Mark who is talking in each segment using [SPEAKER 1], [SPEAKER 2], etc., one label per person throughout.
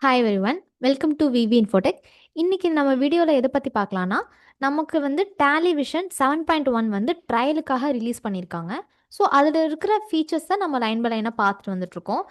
[SPEAKER 1] Hi everyone, welcome to VeeVee Infotech. இன்னைக்கு நம்ம வீடியோவில் எதை பற்றி பார்க்கலான்னா, நமக்கு வந்து டேலிவிஷன் 7.1 வந்து ட்ரையலுக்காக ரிலீஸ் பண்ணியிருக்காங்க. ஸோ அதில் இருக்கிற ஃபீச்சர்ஸ் தான் நம்ம லைன் பை லைனாக பார்த்துட்டு வந்துட்டுருக்கோம்.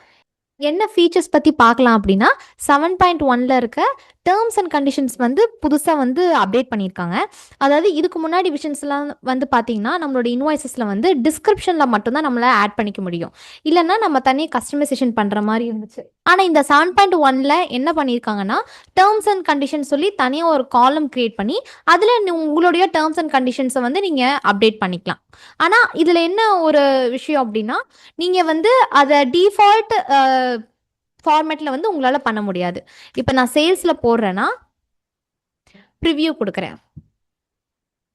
[SPEAKER 1] என்ன ஃபீச்சர்ஸ் பற்றி பார்க்கலாம் அப்படின்னா, 7.1ல் இருக்க டேர்ம்ஸ் அண்ட் கண்டிஷன்ஸ் வந்து புதுசாக வந்து அப்டேட் பண்ணியிருக்காங்க. அதாவது இதுக்கு முன்னாடி விஷன்ஸ்லாம் வந்து பார்த்தீங்கன்னா, நம்மளோட இன்வாய்ஸஸில் வந்து டிஸ்கிரிப்ஷனில் மட்டும்தான் நம்மளால் ஆட் பண்ணிக்க முடியும். இல்லைன்னா நம்ம தனியாக கஸ்டமைசேஷன் பண்ணுற மாதிரி இருந்துச்சு. ஆனால் இந்த 7.1ல் என்ன பண்ணியிருக்காங்கன்னா, டேர்ம்ஸ் அண்ட் கண்டிஷன்ஸ் சொல்லி தனியாக ஒரு காலம் கிரியேட் பண்ணி அதில் உங்களுடைய டேர்ம்ஸ் அண்ட் கண்டிஷன்ஸை வந்து நீங்கள் அப்டேட் பண்ணிக்கலாம். ஆனால் இதில் என்ன ஒரு விஷயம் அப்படின்னா, நீங்கள் வந்து அதை டிஃபால்ட் ஃபார்மேட்டில் வந்து உங்களால் பண்ண முடியாது. இப்போ நான் சேல்ஸில் போடுறேன்னா ப்ரிவ்யூ கொடுக்குறேன்.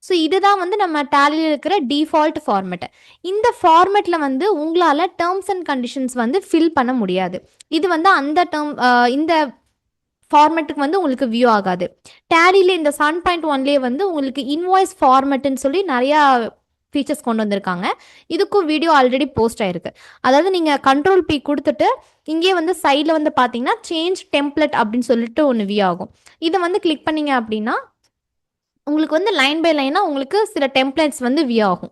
[SPEAKER 1] ஸோ இதுதான் வந்து நம்ம டேலியில் இருக்கிற டிஃபால்ட் ஃபார்மேட்டு. இந்த ஃபார்மேட்டில் வந்து உங்களால் டேர்ம்ஸ் அண்ட் கண்டிஷன்ஸ் வந்து ஃபில் பண்ண முடியாது. இது வந்து அந்த இந்த ஃபார்மேட்டுக்கு வந்து உங்களுக்கு வியூ ஆகாது. டேலியில் இந்த 7.1லேயே வந்து உங்களுக்கு இன்வாய்ஸ் ஃபார்மேட்டுன்னு சொல்லி நிறையா ஃபீச்சர்ஸ் கொண்டு வந்திருக்காங்க. இதுக்கும் வீடியோ ஆல்ரெடி போஸ்ட் ஆயிருக்கு. அதாவது நீங்கள் Ctrl+P கொடுத்துட்டு இங்கே வந்து சைடில் வந்து பார்த்தீங்கன்னா சேஞ்ச் டெம்ப்ளேட் அப்படின்னு சொல்லிட்டு ஒன்று வியூ ஆகும். இதை வந்து கிளிக் பண்ணீங்க அப்படின்னா உங்களுக்கு வந்து லைன் பை லைனாக உங்களுக்கு சில டெம்ப்ளேட்ஸ் வந்து வியூ ஆகும்.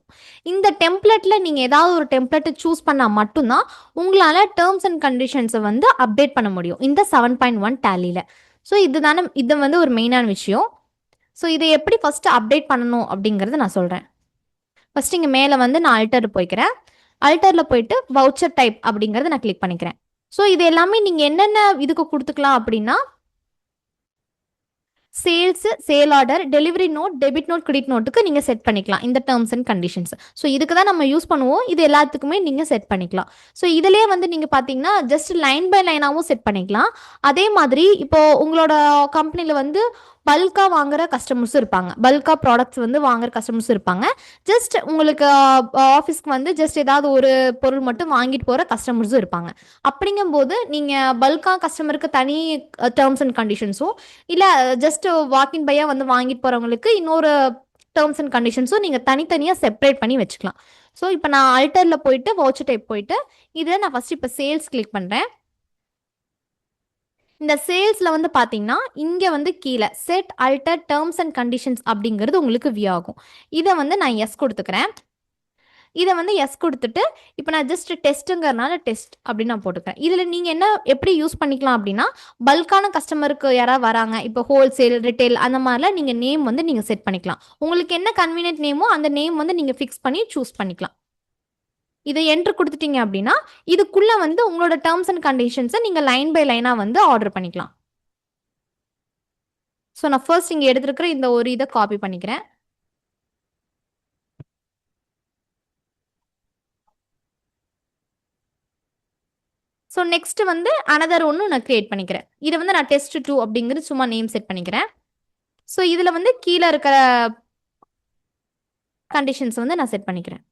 [SPEAKER 1] இந்த டெம்ப்ளேட்டில் நீங்கள் ஏதாவது ஒரு டெம்ப்ளேட்டை சூஸ் பண்ணால் மட்டும்தான் உங்களால் டேர்ம்ஸ் அண்ட் கண்டிஷன்ஸை வந்து அப்டேட் பண்ண முடியும் இந்த 7.1 டேலியில். ஸோ இது வந்து ஒரு மெயினான விஷயம். ஸோ இதை எப்படி ஃபஸ்ட்டு அப்டேட் பண்ணணும் அப்படிங்கிறத நான் சொல்கிறேன். ஃபஸ்ட்டு இங்கே மேலே வந்து நான் அல்டர் போய்க்கிறேன். அல்டரில் போயிட்டு வவுச்சர் டைப் அப்படிங்கிறத நான் கிளிக் பண்ணிக்கிறேன். ஸோ இது எல்லாமே நீங்கள் என்னென்ன இதுக்கு கொடுத்துக்கலாம் அப்படின்னா, sales, sale order, delivery note, debit note, credit நோட்டுக்கு நீங்கள் செட் பண்ணிக்கலாம் இந்த டேர்ம்ஸ் அண்ட் கண்டிஷன்ஸ். ஸோ இதுக்கு தான் நம்ம யூஸ் பண்ணுவோம். இது எல்லாத்துக்குமே நீங்கள் செட் பண்ணிக்கலாம். ஸோ இதிலே வந்து நீங்கள் பார்த்தீங்கன்னா ஜஸ்ட் லைன் பை லைனாகவும் செட் பண்ணிக்கலாம். அதே மாதிரி இப்போது உங்களோட கம்பெனியில் வந்து பல்காக வாங்குற கஸ்டமர்ஸும் இருப்பாங்க. பல்காக ப்ராடக்ட்ஸ் வந்து வாங்குற கஸ்டமர்ஸும் இருப்பாங்க. ஜஸ்ட் உங்களுக்கு ஆஃபீஸ்க்கு வந்து ஜஸ்ட் ஏதாவது ஒரு பொருள் மட்டும் வாங்கிட்டு போகிற கஸ்டமர்ஸும் இருப்பாங்க. அப்படிங்கும்போது நீங்கள் பல்காக கஸ்டமருக்கு தனி டேர்ம்ஸ் அண்ட் கண்டிஷன்ஸும், இல்லை ஜஸ்ட் வாக்கின் பையாக வந்து வாங்கிட்டு போகிறவங்களுக்கு இன்னொரு டேர்ம்ஸ் அண்ட் கண்டிஷன்ஸும் நீங்கள் தனித்தனியாக செப்பரேட் பண்ணி வச்சுக்கலாம். ஸோ இப்போ நான் அல்டரில் போயிட்டு வவுச்சர் டைப் போயிட்டு இதை நான் ஃபஸ்ட்டு இப்போ சேல்ஸ் கிளிக் பண்ணுறேன். இந்த சேல்ஸில் வந்து பார்த்தீங்கன்னா இங்கே வந்து கீழே செட் அல்டர் டேர்ம்ஸ் அண்ட் கண்டிஷன்ஸ் அப்படிங்கிறது உங்களுக்கு வியூ ஆகும். இதை வந்து நான் எஸ் கொடுத்துக்கிறேன். இதை வந்து எஸ் கொடுத்துட்டு இப்போ நான் ஜஸ்ட் டெஸ்ட்டுங்கிறதுனால டெஸ்ட் அப்படின்னு நான் போட்டுக்கிறேன். இதில் நீங்கள் என்ன எப்படி யூஸ் பண்ணிக்கலாம் அப்படின்னா, பல்கான கஸ்டமருக்கு யாராவது வராங்க, இப்போ ஹோல்சேல், ரிட்டைல் அந்த மாதிரிலாம் நீங்கள் நேம் வந்து நீங்கள் செட் பண்ணிக்கலாம். உங்களுக்கு என்ன கன்வீனியன்ட் நேமோ அந்த நேம் வந்து நீங்கள் ஃபிக்ஸ் பண்ணி சூஸ் பண்ணிக்கலாம். இதை என்ட்ரு கொடுத்துட்டீங்க அப்படின்னா இதுக்குள்ளே வந்து உங்களோட டேர்ம்ஸ் அண்ட் கண்டிஷன்ஸை நீங்கள் லைன் பை லைனாக வந்து ஆர்டர் பண்ணிக்கலாம். ஸோ நான் ஃபர்ஸ்ட் இங்கே எடுத்துருக்கிற இந்த ஒரு இதை காப்பி பண்ணிக்கிறேன். ஸோ நெக்ஸ்ட் வந்து அனதர் ஒன்று நான் கிரியேட் பண்ணிக்கிறேன். இதை வந்து நான் டெஸ்ட் 2 அப்படிங்கிறது சும்மா நேம் செட் பண்ணிக்கிறேன். ஸோ இதில் வந்து கீழே இருக்கிற கண்டிஷன்ஸ் வந்து நான் செட் பண்ணிக்கிறேன்.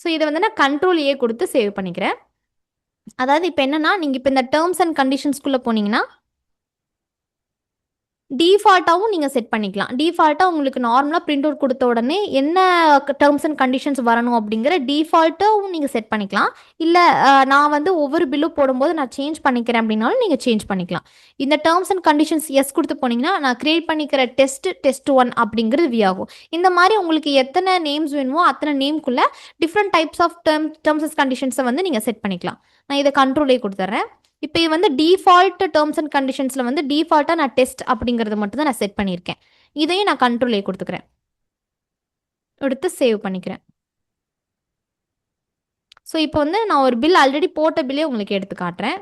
[SPEAKER 1] ஸோ இதை வந்து நான் Ctrl+A கொடுத்து சேவ் பண்ணிக்கிறேன். அதாவது இப்போ என்னன்னா, நீங்கள் இப்போ இந்த டேர்ம்ஸ் அண்ட் கண்டிஷன்ஸ்குள்ளே போனீங்கன்னா டிஃபால்ட்டாகவும் நீங்கள் செட் பண்ணிக்கலாம். டிஃபால்ட்டாக உங்களுக்கு நார்மலாக பிரிண்ட் அவுட் கொடுத்த உடனே என்ன டேர்ம்ஸ் அண்ட் கண்டிஷன்ஸ் வரணும் அப்படிங்கிற டிஃபால்ட்டாகவும் நீங்கள் செட் பண்ணிக்கலாம். இல்லை நான் வந்து ஒவ்வொரு பில்லும் போடும்போது நான் சேஞ்ச் பண்ணிக்கிறேன் அப்படின்னாலும் நீங்கள் சேஞ்ச் பண்ணிக்கலாம். இந்த டேர்ம்ஸ் அண்ட் கண்டிஷன்ஸ் எஸ் கொடுத்து போனீங்கன்னா நான் கிரியேட் பண்ணிக்கிற டெஸ்ட் 1 அப்படிங்கிறது வியூ ஆகும். இந்த மாதிரி உங்களுக்கு எத்தனை நேம்ஸ் வேணுமோ அத்தனை நேம்குள்ளே different types of terms and கண்டிஷன்ஸை வந்து நீங்கள் செட் பண்ணிக்கலாம். நான் இதை Ctrl+A கொடுத்துட்றேன். இப்போ இது வந்து டிஃபால்ட் டேர்ம்ஸ் அண்ட் கண்டிஷன்ஸில் வந்து டிஃபால்ட்டாக நான் டெஸ்ட் அப்படிங்கிறது மட்டும் தான் நான் செட் பண்ணியிருக்கேன். இதையும் நான் Ctrl+A கொடுத்துக்கிறேன். எடுத்து சேவ் பண்ணிக்கிறேன். ஸோ இப்போ வந்து நான் ஒரு பில் ஆல்ரெடி போட்ட பில்லே உங்களுக்கு எடுத்து காட்டுறேன்.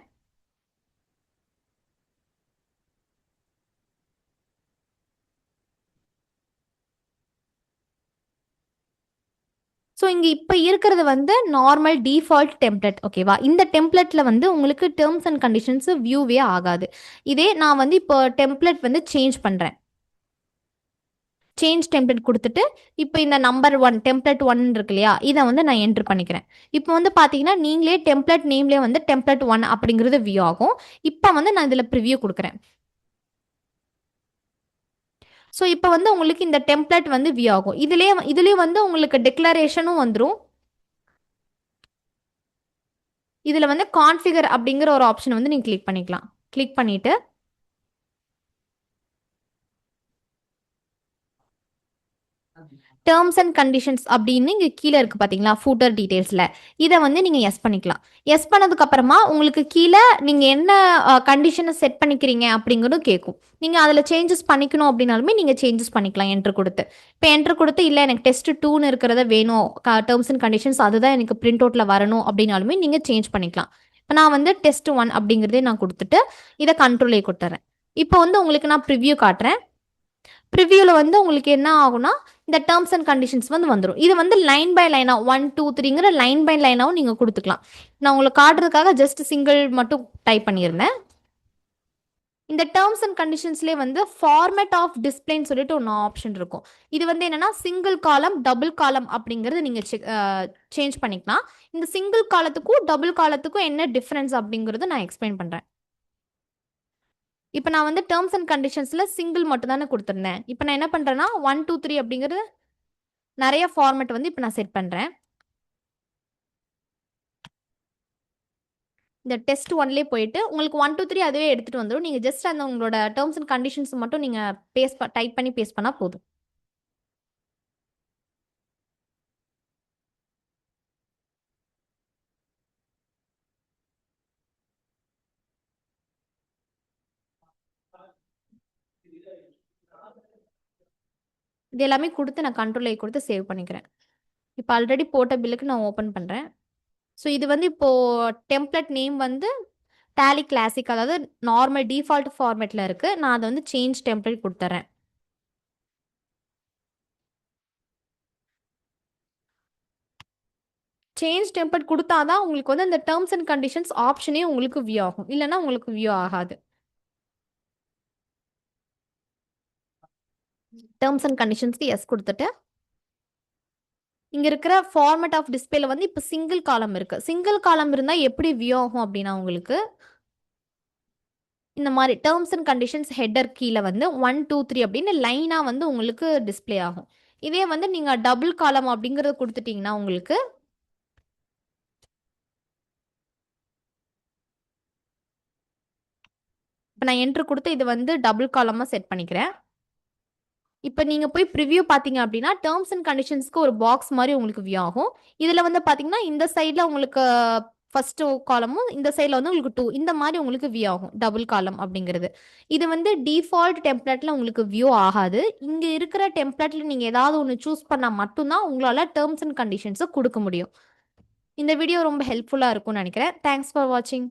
[SPEAKER 1] ஸோ இங்கே இப்போ இருக்கிறது வந்து நார்மல் டிஃபால்ட் டெம்ப்ளேட், ஓகேவா? இந்த டெம்ப்ளேட்டில் வந்து உங்களுக்கு டேர்ம்ஸ் அண்ட் கண்டிஷன்ஸு வியூவே ஆகாது. இதே நான் வந்து இப்போ டெம்ப்ளேட் வந்து சேஞ்ச் பண்ணுறேன். சேஞ்ச் டெம்ப்ளேட் கொடுத்துட்டு இப்போ இந்த நம்பர் 1 டெம்ப்ளேட் 1 இருக்கு இல்லையா, இதை வந்து நான் என்ட்ரு பண்ணிக்கிறேன். இப்போ வந்து பார்த்தீங்கன்னா நீங்களே டெம்ப்ளேட் நேம்லேயே வந்து டெம்ப்ளேட் 1 அப்படிங்கிறது வியூ ஆகும். இப்போ வந்து நான் இதில் ப்ரிவ்யூ கொடுக்குறேன். ஸோ இப்போ வந்து உங்களுக்கு இந்த டெம்ப்ளேட் வந்து வியூ ஆகும். இதுலேயே வந்து உங்களுக்கு டிக்ளரேஷனும் வந்துடும். இதில் வந்து கான்ஃபிகர் அப்படிங்கிற ஒரு ஆப்ஷன் வந்து நீங்கள் கிளிக் பண்ணிக்கலாம். கிளிக் பண்ணிவிட்டு டேர்ம்ஸ் அண்ட் கண்டிஷன்ஸ் அப்படின்னு இங்கே கீழே இருக்குது பார்த்தீங்களா, ஃபூட்டர் டீட்டெயில்ஸில் இதை வந்து நீங்கள் எஸ் பண்ணிக்கலாம். எஸ் பண்ணதுக்கப்புறமா உங்களுக்கு கீழே நீங்கள் என்ன கண்டிஷனை செட் பண்ணிக்கிறீங்க அப்படிங்கிறதும் கேட்கும். நீங்கள் அதில் சேஞ்சஸ் பண்ணிக்கணும் அப்படின்னாலுமே நீங்கள் சேஞ்சஸ் பண்ணிக்கலாம் என்ட்ரு கொடுத்து. இப்போ என்ட்ரு கொடுத்து இல்லை எனக்கு டெஸ்ட் 2ன்னு இருக்கிறத வேணும், டேர்ம்ஸ் அண்ட் கண்டிஷன்ஸ் அதுதான் எனக்கு பிரிண்ட் அவுட்டில் வரணும் அப்படின்னாலுமே நீங்கள் சேஞ்ச் பண்ணிக்கலாம். இப்போ நான் வந்து டெஸ்ட் 1 அப்படிங்கிறதே நான் கொடுத்துட்டு இதை கண்ட்ரோலே கொடுத்துறேன். இப்போ வந்து உங்களுக்கு நான் ப்ரிவ்யூ காட்டுறேன். ப்ரிவியூவில் வந்து உங்களுக்கு என்ன ஆகும்னா இந்த டேர்ம்ஸ் அண்ட் கண்டிஷன்ஸ் வந்து வந்துடும். இது வந்து லைன் பை லைனாக 1 2 3ங்கிற லைன் பை லைனாகவும் நீங்கள் கொடுத்துக்கலாம். நான் உங்களுக்கு காட்டுறதுக்காக ஜஸ்ட் சிங்கிள் மட்டும் டைப் பண்ணியிருந்தேன். இந்த டேர்ம்ஸ் அண்ட் கண்டிஷன்ஸ்லேயே வந்து ஃபார்மேட் ஆஃப் டிஸ்பிளேன்னு சொல்லிட்டு ஒன்று ஆப்ஷன் இருக்கும். இது வந்து என்னன்னா சிங்கிள் காலம் டபுள் காலம் அப்படிங்கிறது நீங்கள் சேஞ்ச் பண்ணிக்கலாம். இந்த சிங்கிள் காலத்துக்கும் டபுள் காலத்துக்கும் என்ன டிஃப்ரென்ஸ் அப்படிங்கிறது நான் எக்ஸ்பிளைன் பண்ணுறேன். இப்போ நான் வந்து டேர்ம்ஸ் அண்ட் கண்டிஷன்ஸில் சிங்கிள் மட்டும் தானே கொடுத்துருந்தேன். இப்போ நான் என்ன பண்ணுறேன்னா 1 2 3 அப்படிங்கிறது நிறைய ஃபார்மேட் வந்து இப்போ நான் செட் பண்ணுறேன். இந்த டெஸ்ட் 1லே போயிட்டு உங்களுக்கு 1 2 3 அதுவே எடுத்துகிட்டு வந்துடும். நீங்கள் ஜஸ்ட் அந்த உங்களோட டேர்ம்ஸ் அண்ட் கண்டிஷன்ஸ் மட்டும் நீங்கள் டைப் பண்ணி பேஸ்ட் பண்ணால் போதும். இது எல்லாமே கொடுத்து நான் கண்ட்ரோல் கொடுத்து சேவ் பண்ணிக்கிறேன். இப்போ ஆல்ரெடி போட்ட பில்லுக்கு நான் ஓப்பன் பண்ணுறேன். ஸோ இது வந்து இப்போது டெம்ப்ளேட் நேம் வந்து டேலி கிளாசிக், அதாவது நார்மல் டிஃபால்ட் ஃபார்மேட்டில் இருக்குது. நான் அதை வந்து சேஞ்ச் டெம்ப்ளேட் கொடுத்துட்றேன். சேஞ்ச் டெம்ப்ளேட் கொடுத்தா தான் உங்களுக்கு வந்து அந்த டேர்ம்ஸ் அண்ட் கண்டிஷன்ஸ் ஆப்ஷனே உங்களுக்கு வியூ ஆகும். இல்லைன்னா உங்களுக்கு வியூ ஆகாது. டேர்ம்ஸ் அண்ட் கண்டிஷன்ஸ்க்கு எஸ் கொடுத்துட்டு இங்கே இருக்கிற ஃபார்மேட் ஆஃப் டிஸ்பிளேல வந்து இப்போ சிங்கிள் காலம் இருக்குது. சிங்கிள் காலம் இருந்தால் எப்படி வியூ ஆகும் அப்படின்னா உங்களுக்கு இந்த மாதிரி டேர்ம்ஸ் அண்ட் கண்டிஷன்ஸ் ஹெட்டர் கீழே வந்து 1 2 3 அப்படின்னு லைனாக வந்து உங்களுக்கு டிஸ்பிளே ஆகும். இதே வந்து நீங்கள் டபுள் காலம் அப்படிங்கிறத கொடுத்துட்டீங்கன்னா உங்களுக்கு இப்போ நான் என்ட்ரு கொடுத்து இது வந்து டபுள் காலமாக செட் பண்ணிக்கிறேன். இப்போ நீங்கள் போய் ப்ரிவ்யூ பார்த்தீங்க அப்படின்னா டேர்ம்ஸ் அண்ட் கண்டிஷன்ஸ்க்கு ஒரு பாக்ஸ் மாதிரி உங்களுக்கு வியூ ஆகும். இதில் வந்து பார்த்தீங்கன்னா இந்த சைடில் உங்களுக்கு ஃபர்ஸ்ட் காலமும் இந்த சைடில் வந்து உங்களுக்கு 2 இந்த மாதிரி உங்களுக்கு வியூ ஆகும் டபுள் காலம் அப்படிங்கிறது. இது வந்து டிஃபால்ட் டெம்ப்ளேட்டில் உங்களுக்கு வியூ ஆகாது. இங்கே இருக்கிற டெம்ப்ளேட்டில் நீங்கள் ஏதாவது ஒன்று சூஸ் பண்ணால் மட்டும்தான் உங்களால் டேர்ம்ஸ் அண்ட் கண்டிஷன்ஸை கொடுக்க முடியும். இந்த வீடியோ ரொம்ப ஹெல்ப்ஃபுல்லாக இருக்கும்னு நினைக்கிறேன். தேங்க்ஸ் ஃபார் வாட்சிங்.